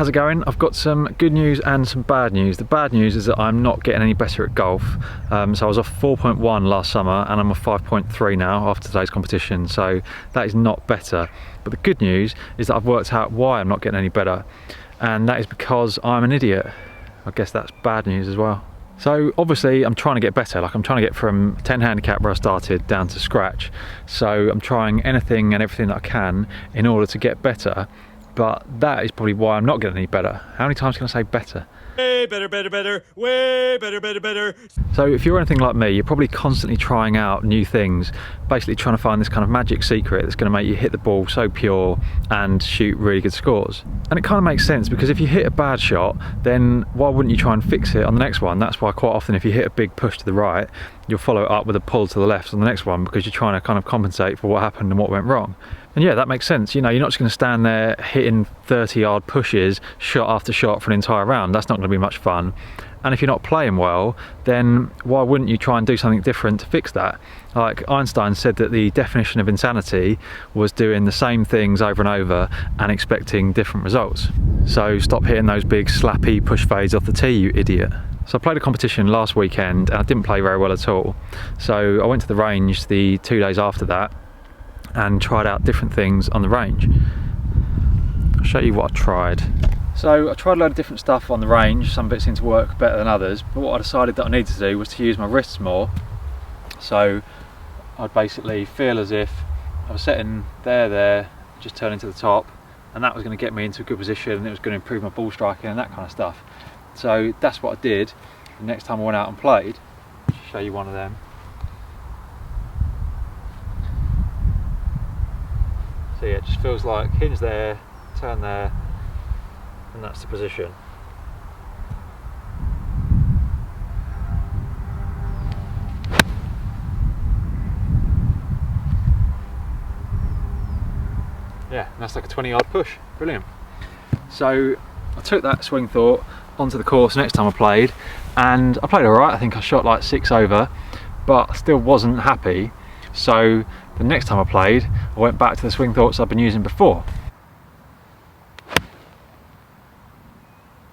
how's it going? I've got some good news and some bad news. The bad news is that I'm not getting any better at golf. So I was off 4.1 last summer and I'm off 5.3 now after today's competition, so that is not better. But the good news is that I've worked out why I'm not getting any better, and that is because I'm an idiot. I guess that's bad news as well. So obviously I'm trying to get better, like I'm trying to get from 10 handicap where I started down to scratch. So I'm trying anything and everything that I can in order to get better, but that is probably why I'm not getting any better. How many times can I say better? Way better, better, better, way better, better, better. So if you're anything like me, you're probably constantly trying out new things, basically trying to find this kind of magic secret that's going to make you hit the ball so pure and shoot really good scores. And it kind of makes sense, because if you hit a bad shot, then why wouldn't you try and fix it on the next one? That's why quite often if you hit a big push to the right, you'll follow it up with a pull to the left on the next one, because you're trying to kind of compensate for what happened and what went wrong. And yeah, that makes sense. You know, you're not just going to stand there hitting 30-yard pushes shot after shot for an entire round. That's not going to be much fun. And if you're not playing well, then why wouldn't you try and do something different to fix that? Like Einstein said that the definition of insanity was doing the same things over and over and expecting different results. So stop hitting those big slappy push fades off the tee, you idiot. So I played a competition last weekend and I didn't play very well at all. So I went to the range the 2 days after that and tried out different things on the range. I'll show you what I tried. So I tried a load of different stuff on the range. Some bits seemed to work better than others, but what I decided that I needed to do was to use my wrists more. So I'd basically feel as if I was setting there, just turning to the top, and that was going to get me into a good position, and it was going to improve my ball striking and that kind of stuff. So that's what I did. The next time I went out and played, I'll show you one of them. So yeah, it just feels like hinge there, turn there, and that's the position. Yeah, and that's like a 20-yard push. Brilliant. So I took that swing thought onto the course next time I played, and I played alright. I think I shot like 6 over, but I still wasn't happy. So the next time I played, I went back to the swing thoughts I've been using before.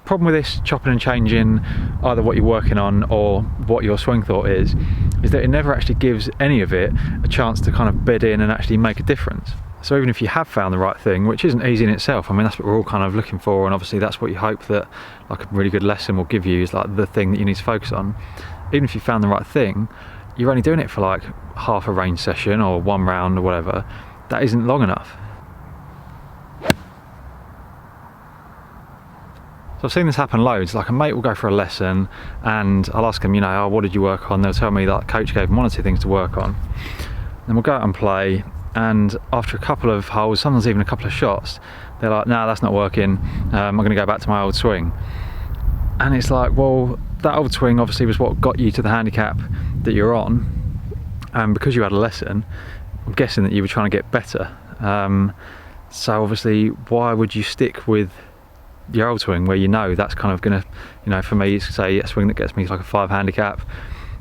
Problem with this chopping and changing either what you're working on or what your swing thought is that it never actually gives any of it a chance to kind of bed in and actually make a difference. So even if you have found the right thing, which isn't easy in itself, I mean that's what we're all kind of looking for, and obviously that's what you hope that like a really good lesson will give you, is like the thing that you need to focus on. Even if you found the right thing, you're only doing it for like half a range session or 1 round or whatever. That isn't long enough. So I've seen this happen loads. Like a mate will go for a lesson and I'll ask him, you know, oh, what did you work on? They'll tell me that coach gave them 1 or 2 things to work on. Then we'll go out and play, and after a couple of holes, sometimes even a couple of shots, they're like, no, that's not working. I'm going to go back to my old swing. And it's like, well, that old swing obviously was what got you to the handicap that you're on, and because you had a lesson, I'm guessing that you were trying to get better. So obviously, why would you stick with your old swing where you know that's kind of gonna, you know, for me, say a swing that gets me like a 5 handicap.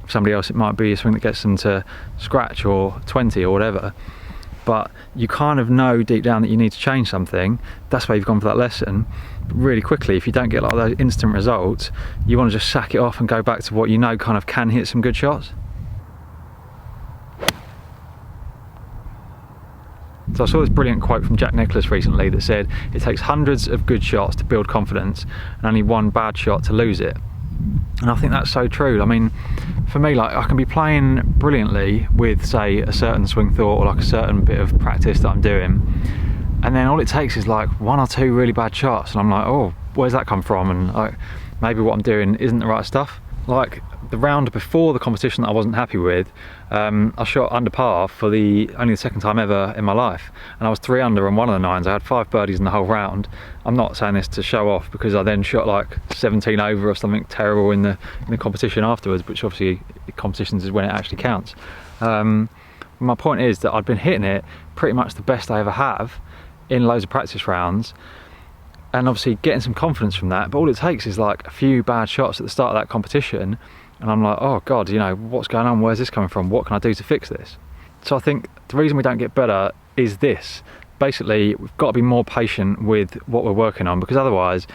For somebody else, it might be a swing that gets them to scratch or 20 or whatever. But you kind of know deep down that you need to change something. That's why you've gone for that lesson. But really quickly, if you don't get like those instant results, you want to just sack it off and go back to what you know kind of can hit some good shots. So I saw this brilliant quote from Jack Nicklaus recently that said, it takes hundreds of good shots to build confidence and only 1 bad shot to lose it. And I think that's so true. I mean, for me, like I can be playing brilliantly with, say, a certain swing thought or like a certain bit of practice that I'm doing, and then all it takes is like 1 or 2 really bad shots, and I'm like, oh, where's that come from? And like maybe what I'm doing isn't the right stuff. Like the round before the competition that I wasn't happy with, I shot under par for only the 2nd time ever in my life, and I was 3 under on 1 of the 9s. I had 5 birdies in the whole round. I'm not saying this to show off, because I then shot like 17 over or something terrible in the competition afterwards, which obviously competitions is when it actually counts. My point is that I'd been hitting it pretty much the best I ever have in loads of practice rounds, and obviously getting some confidence from that. But all it takes is like a few bad shots at the start of that competition, and I'm like, oh God, you know, what's going on? Where's this coming from? What can I do to fix this? So I think the reason we don't get better is this, basically we've got to be more patient with what we're working on, because otherwise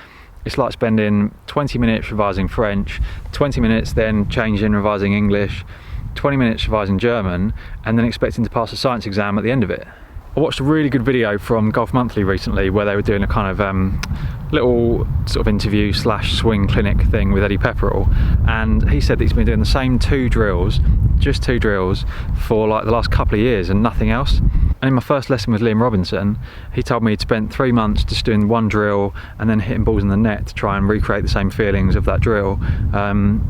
it's like spending 20 minutes revising French, 20 minutes then changing, revising English, 20 minutes revising German, and then expecting to pass a science exam at the end of it. I watched a really good video from Golf Monthly recently where they were doing a kind of little sort of interview slash swing clinic thing with Eddie Pepperell, and he said that he's been doing the same just two drills for like the last couple of years and nothing else. And in my first lesson with Liam Robinson, he told me he'd spent 3 months just doing one drill and then hitting balls in the net to try and recreate the same feelings of that drill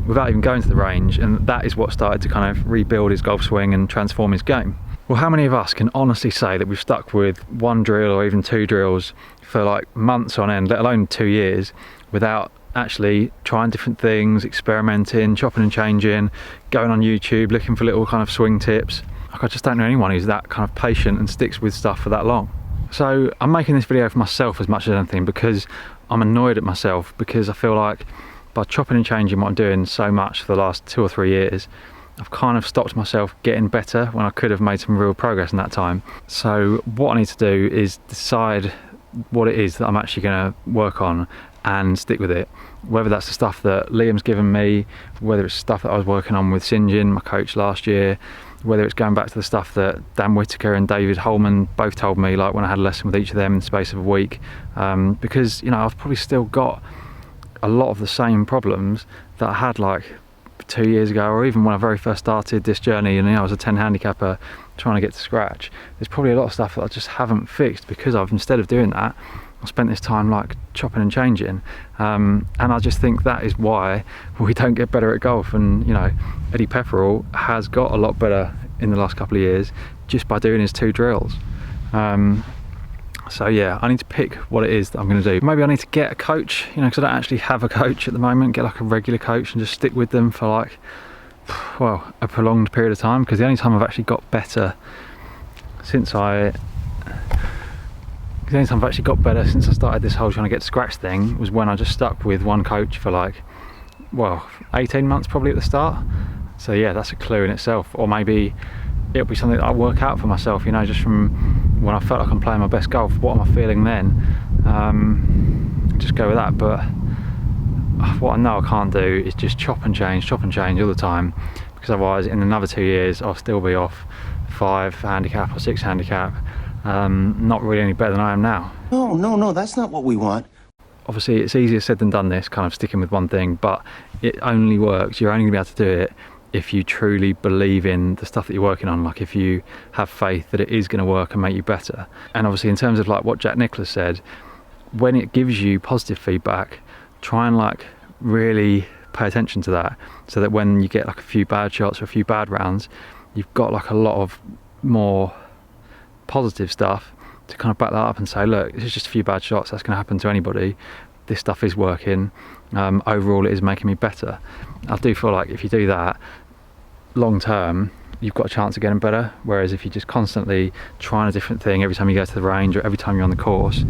without even going to the range, and that is what started to kind of rebuild his golf swing and transform his game. Well, how many of us can honestly say that we've stuck with one drill or even two drills for like months on end, let alone 2 years, without actually trying different things, experimenting, chopping and changing, going on YouTube, looking for little kind of swing tips? Like, I just don't know anyone who's that kind of patient and sticks with stuff for that long. So I'm making this video for myself as much as anything, because I'm annoyed at myself, because I feel like by chopping and changing what I'm doing so much for the last 2 or 3 years, I've kind of stopped myself getting better when I could have made some real progress in that time. So what I need to do is decide what it is that I'm actually going to work on and stick with it. Whether that's the stuff that Liam's given me, whether it's stuff that I was working on with St John, my coach last year, whether it's going back to the stuff that Dan Whitaker and David Holman both told me, like when I had a lesson with each of them in the space of a week, because, you know, I've probably still got a lot of the same problems that I had like 2 years ago, or even when I very first started this journey and, you know, I was a 10 handicapper trying to get to scratch. There's probably a lot of stuff that I just haven't fixed because I've, instead of doing that, I spent this time like chopping and changing, and I just think that is why we don't get better at golf. And, you know, Eddie Pepperell has got a lot better in the last couple of years just by doing his 2 drills. So yeah, I need to pick what it is that I'm going to do. Maybe I need to get a coach, you know, because I don't actually have a coach at the moment. Get like a regular coach and just stick with them for like, well, a prolonged period of time. Because the only time I've actually got better since I started this whole trying to get to scratch thing was when I just stuck with one coach for like, well, 18 months probably at the start. So yeah, that's a clue in itself. Or maybe it'll be something that I work out for myself, you know, just from when I felt like I'm playing my best golf, what am I feeling then? Just go with that. But what I know I can't do is just chop and change all the time, because otherwise in another 2 years I'll still be off 5 handicap or 6 handicap, not really any better than I am now. No, that's not what we want. Obviously it's easier said than done, this kind of sticking with one thing, but it only works, you're only going to be able to do it if you truly believe in the stuff that you're working on, like if you have faith that it is going to work and make you better. And obviously in terms of like what Jack Nicklaus said, when it gives you positive feedback, try and like really pay attention to that, so that when you get like a few bad shots or a few bad rounds, you've got like a lot of more positive stuff to kind of back that up and say, look, this is just a few bad shots, that's going to happen to anybody, this stuff is working, overall it is making me better. I do feel like if you do that long term, you've got a chance of getting better. Whereas if you're just constantly trying a different thing every time you go to the range or every time you're on the course,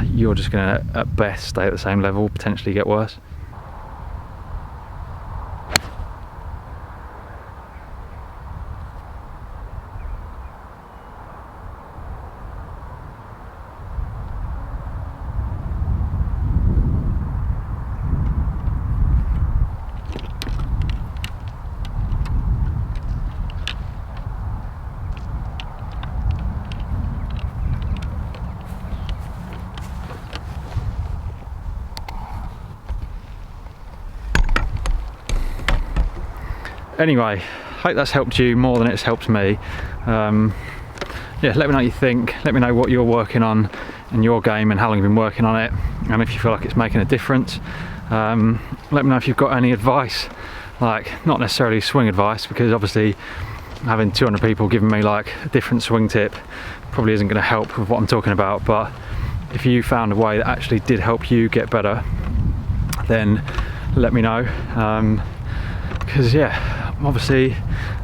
you're just going to at best stay at the same level, potentially get worse. Anyway, hope that's helped you more than it's helped me. Yeah, let me know what you think, let me know what you're working on in your game and how long you've been working on it, and if you feel like it's making a difference. Let me know if you've got any advice, like not necessarily swing advice, because obviously having 200 people giving me like a different swing tip probably isn't going to help with what I'm talking about. But if you found a way that actually did help you get better, then let me know, because yeah, obviously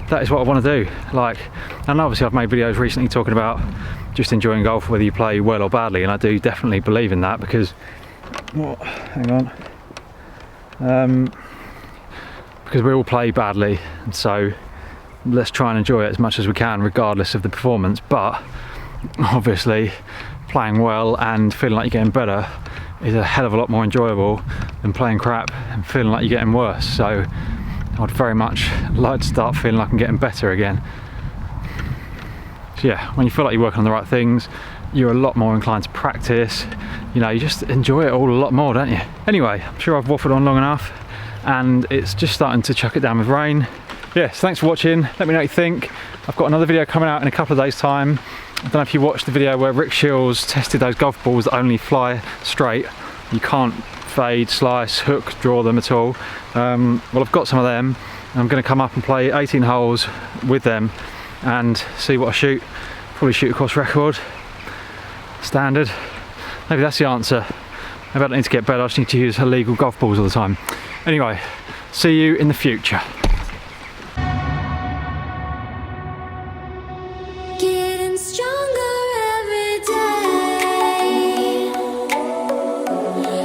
that is what I want to do. Like, and obviously I've made videos recently talking about just enjoying golf whether you play well or badly, and I do definitely believe in that, because because we all play badly, and so let's try and enjoy it as much as we can regardless of the performance. But obviously playing well and feeling like you're getting better is a hell of a lot more enjoyable than playing crap and feeling like you're getting worse. So I'd very much like to start feeling like I'm getting better again. So yeah, when you feel like you're working on the right things, you're a lot more inclined to practice. You know, you just enjoy it all a lot more, don't you? Anyway, I'm sure I've waffled on long enough, and it's just starting to chuck it down with rain. Yes, thanks for watching. Let me know what you think. I've got another video coming out in a couple of days' time. I don't know if you watched the video where Rick Shields tested those golf balls that only fly straight. You can't fade, slice, hook, draw them at all. Well, I've got some of them. I'm going to come up and play 18 holes with them and see what I shoot. Probably shoot a course record. Standard. Maybe that's the answer. Maybe I don't need to get better, I just need to use illegal golf balls all the time. Anyway, see you in the future.